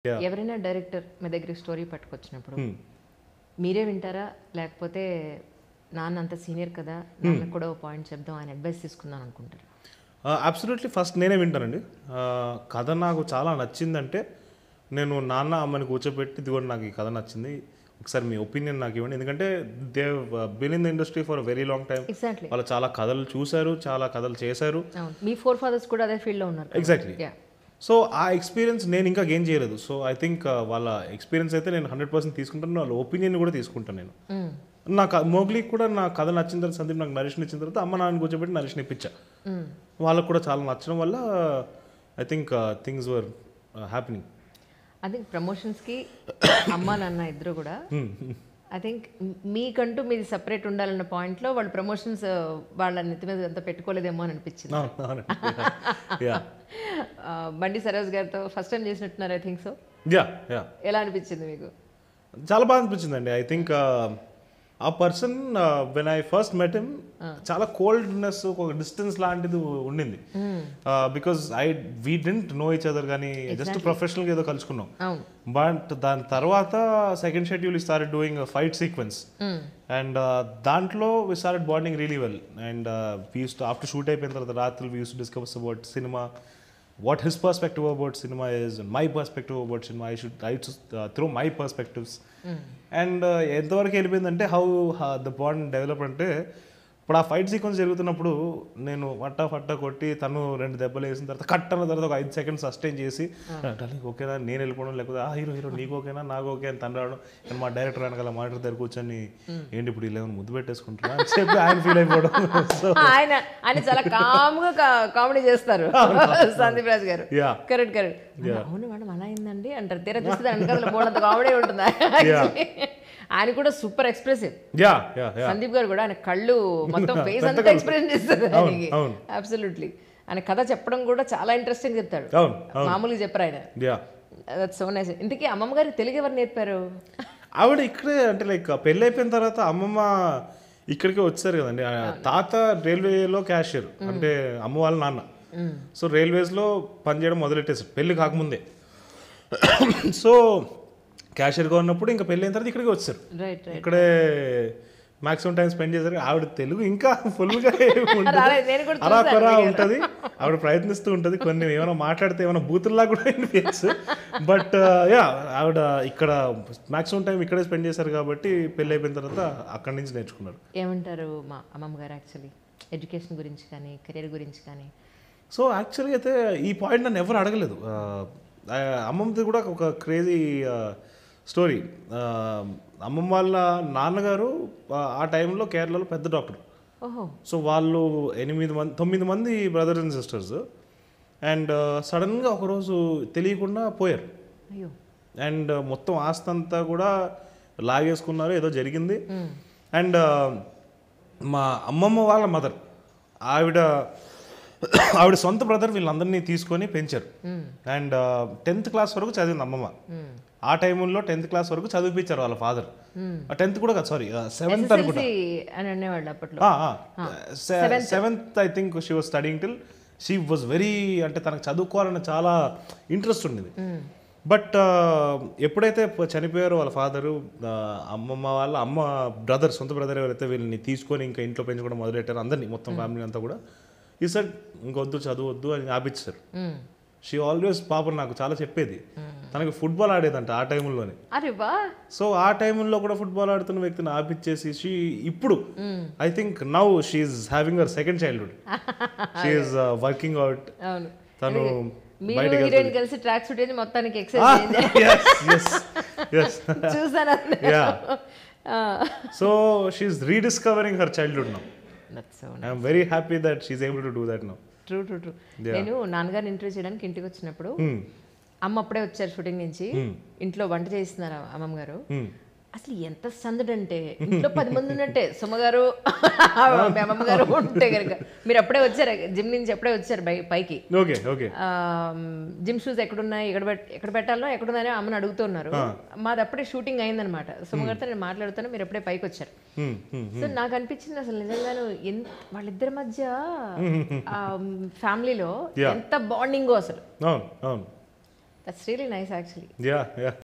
Yeah. ఎవరైనా director మీ దగ్గర story పట్టుకొచ్చినప్పుడు మీరే వింటారా, లేకపోతే నాన్న అంత సీనియర్ కదా, నాన్న కూడా ఓ పాయింట్ చెప్దాం ఆయన అడ్వైస్ తీసుకుందాం అనుకుంటారు? అబ్సల్యూట్లీ ఫస్ట్ నేనే వింటానండి. కథ నాకు చాలా నచ్చిందంటే నేను నాన్న అమ్మని కూర్చోబెట్టి ఇది కూడా నాకు ఈ కథ నచ్చింది, ఒకసారి మీ ఒపీనియన్ నాకు ఇవ్వండి. ఎందుకంటే they been in the industry for very long time. Exactly. వాళ్ళు చాలా కథలు చూశారు, చాలా కథలు చేశారు. మీ ఫోర్ ఫాదర్స్ కూడా అదే ఫీల్డ్లో ఉన్నారు. ఎగ్జాక్ట్లీ. సో ఆ ఎక్స్పీరియన్స్ నేను ఇంకా గెయిన్ చేయలేదు. సో ఐ థింక్ వాళ్ళ ఎక్స్పీరియన్స్ అయితే నేను 100% తీసుకుంటాను, వాళ్ళ ఒపీనియన్ కూడా తీసుకుంటాను నేను. నాకు మోగ్లీకి కూడా నా కథ నచ్చిన తర్వాత సందీప్ నాకు నరేష్ని ఇచ్చిన తర్వాత అమ్మ నాన్న కూర్చోబెట్టి నరేష్ని ఇప్పించా. వాళ్ళకు కూడా చాలా నచ్చడం వల్ల I think things were happening. I think ప్రమోషన్స్కి అమ్మ నాన్న ఇద్దరు కూడా ఐ థింక్ మీకంటూ మీది సపరేట్ ఉండాలన్న పాయింట్లో వాళ్ళు ప్రమోషన్స్ వాళ్ళ నెత్తి మీద అంతా పెట్టుకోలేదేమో అని అనిపించింది. బండి సరోజ్ గారితో ఫస్ట్ టైం చేసినట్టున్నారు, ఐ థింక్ సో. ఎలా అనిపించింది మీకు? చాలా బాగా అనిపించిందండి. ఐ థింక్ ఆ person when I first met him చాలా కోల్డ్నెస్, ఒక డిస్టెన్స్ లాంటిది ఉండింది. Because we didn't know each other, కానీ జస్ట్ ప్రొఫెషనల్గా ఏదో కలుసుకున్నాం. బట్ దాని తర్వాత సెకండ్ షెడ్యూల్ ఈ started doing fight sequence and దాంట్లో we started bonding really well. And we use to after shoot అయిపోయిన తర్వాత రాత్రులు we use to discuss about cinema, what his perspective about cinema is and my perspective about cinema. I should throw my perspectives. And ఎంతవరకు వెళ్ళిపోయిందంటే how the bond develop అంటే, ఇప్పుడు ఆ fight sequence జరుగుతున్నప్పుడు నేను ఫట్టా కొట్టి తను 2 దెబ్బలు వేసిన తర్వాత కట్ అన్న తర్వాత ఒక 5 seconds సస్టైన్ చేసి డార్లింగ్ ఓకేనా నేను వెళ్ళిపోవడం, లేకపోతే హీరో నీకు ఓకేనా నాకు ఓకే అని తను రావడం, కానీ మా డైరెక్టర్ వెనకాల మానిటర్ దగ్గర కూర్చొని ఏంటి ఇప్పుడు ఇలా ముద్దు పెట్టేసుకుంటున్నా అని చెప్పి ఆయన ఫీల్ అయిపోవడం. ఆయన చాలా కామ్గా కామెడీ చేస్తారు సందీప్ రాజ్ గారు. కరెక్ట్. అవును మేడం అలా అయిందండి అంటారు, తీరా చూస్తే వెనకాల బోర్డంత కామెడీ ఉంటుంది. ఆయన కూడా సూపర్ ఎక్స్ప్రెసివ్. సందీప్ గారు కూడా ఆయన కళ్ళు మొత్తం ఫేస్ అంతా ఎక్స్ప్రెషన్ ఇస్తారు ఆయనకి. అబ్సల్యూట్లీ. ఆయన కథ చెప్పడం కూడా చాలా ఇంట్రెస్టింగ్ చెప్తాడు, మామూలుగా చెప్పరు ఆయన. That's so nice. ఇంతకీ అమ్మమ్మ గారికి తెలుగు ఎవరు నేర్పారు? ఆవిడ ఇక్కడే అంటే లైక్ పెళ్ళి అయిపోయిన తర్వాత అమ్మమ్మ ఇక్కడికే వచ్చారు కదండి. తాత రైల్వేలో క్యాషియర్, అంటే అమ్మ వాళ్ళ నాన్న. సో రైల్వేస్లో పనిచేయడం మొదలెట్టేసారు పెళ్ళి కాకముందే. సో క్యాషియర్గా ఉన్నప్పుడు ఇంకా పెళ్ళి అయిన తర్వాత ఇక్కడికి వచ్చారు. ఇక్కడే మాక్సిమం టైం స్పెండ్ చేశారు. ఆవిడ తెలుగు ఇంకా ఫుల్గా అరాకొరా ఉంటుంది, ఆవిడ ప్రయత్నిస్తూ ఉంటుంది. కొన్ని ఏమైనా మాట్లాడితే ఏమైనా బూతుల్లా కూడా వినిపించచ్చు. బట్ ఆవిడ ఇక్కడ మాక్సిమం టైం ఇక్కడే స్పెండ్ చేశారు కాబట్టి పెళ్ళి అయిపోయిన తర్వాత అక్కడి నుంచి నేర్చుకున్నారు. ఏమంటారు మా అమ్మమ్మ గారు యాక్చువల్లీ ఎడ్యుకేషన్ గురించి కానీ కెరీర్ గురించి కానీ? సో యాక్చువల్గా అయితే ఈ పాయింట్ నన్ను ఎవరు అడగలేదు. అమ్మమ్మది కూడా ఒక క్రేజీ స్టోరీ. అమ్మమ్మ వాళ్ళ నాన్నగారు ఆ టైంలో కేరళలో పెద్ద డాక్టర్. సో వాళ్ళు 9 మంది బ్రదర్స్ అండ్ సిస్టర్స్. అండ్ సడన్గా ఒకరోజు తెలియకుండా పోయారు. అండ్ మొత్తం ఆస్తి అంతా కూడా లాగేసుకున్నారు, ఏదో జరిగింది. అండ్ మా అమ్మమ్మ వాళ్ళ మదర్, ఆవిడ సొంత బ్రదర్ వీళ్ళందరినీ తీసుకొని పెంచారు. అండ్ 10th క్లాస్ వరకు చదివింది అమ్మమ్మ. ఆ టైంలో 10th క్లాస్ వరకు చదివిపించారు వాళ్ళ ఫాదర్. 10th కూడా కాదు, సారీ 7th అనుకుంటా. 7th I think she was studying till. She was very, అంటే తనకు చదువుకోవాలని చాలా ఇంట్రెస్ట్ ఉండేది. బట్ ఎప్పుడైతే చనిపోయారో వాళ్ళ ఫాదరు, అమ్మమ్మ వాళ్ళ బ్రదర్, సొంత బ్రదర్ ఎవరైతే వీళ్ళని తీసుకొని ఇంకా ఇంట్లో పెంచుకోవడం మొదలెట్టారు అందరినీ, మొత్తం ఫ్యామిలీ అంతా కూడా. ఈ సార్ ఇంకొద్దు చదువద్దు అని ఆపించారు. షీ ఆల్వేస్ పాపం నాకు చాలా చెప్పేది, తనకి ఫుట్బాల్ ఆడేదంట ఆ టైంలోనే. సో ఆ టైంలో కూడా ఫుట్బాల్ ఆడుతున్న వ్యక్తిని ఆపిచ్చేసి షీ ఇప్పుడు I think now she's having our second childhood. She's working out. తను కలిసి ట్రాక్ సూట్ వేసి మొత్తానికి ఎక్సర్సైజ్ చూసాను. So she's rediscovering her childhood now. I'm very happy that she's able to do that now. True. నేను నాన్నగారిని interview చేయడానికి ఇంటికి వచ్చినప్పుడు అమ్మ అప్పుడే వచ్చారు షూటింగ్ నుంచి. ఇంట్లో వంట చేస్తున్నారు అమ్మమ్మ గారు. అసలు ఎంత సందడంటే ఇంట్లో 10 మంది ఉన్నట్టే. సుమ్మగారు అమ్మమ్మ గారు ఉంటే కనుక మీరు అప్పుడే వచ్చారు జిమ్ నుంచి, అప్పుడే వచ్చారు పైకి. జిమ్ షూస్ ఎక్కడున్నాయి, ఎక్కడ పెట్టాలో ఎక్కడున్నాయో అమ్మని అడుగుతున్నారు. మాది అప్పుడే షూటింగ్ అయిందనమాట. సుమ్మగారితో నేను మాట్లాడుతాను, మీరు అప్పుడే పైకి వచ్చారు. సో నాకు అనిపించింది అసలు నిజంగాను వాళ్ళిద్దరి మధ్య ఫ్యామిలీలో ఎంత బాండింగో అసలు. That's really nice actually. Yeah yeah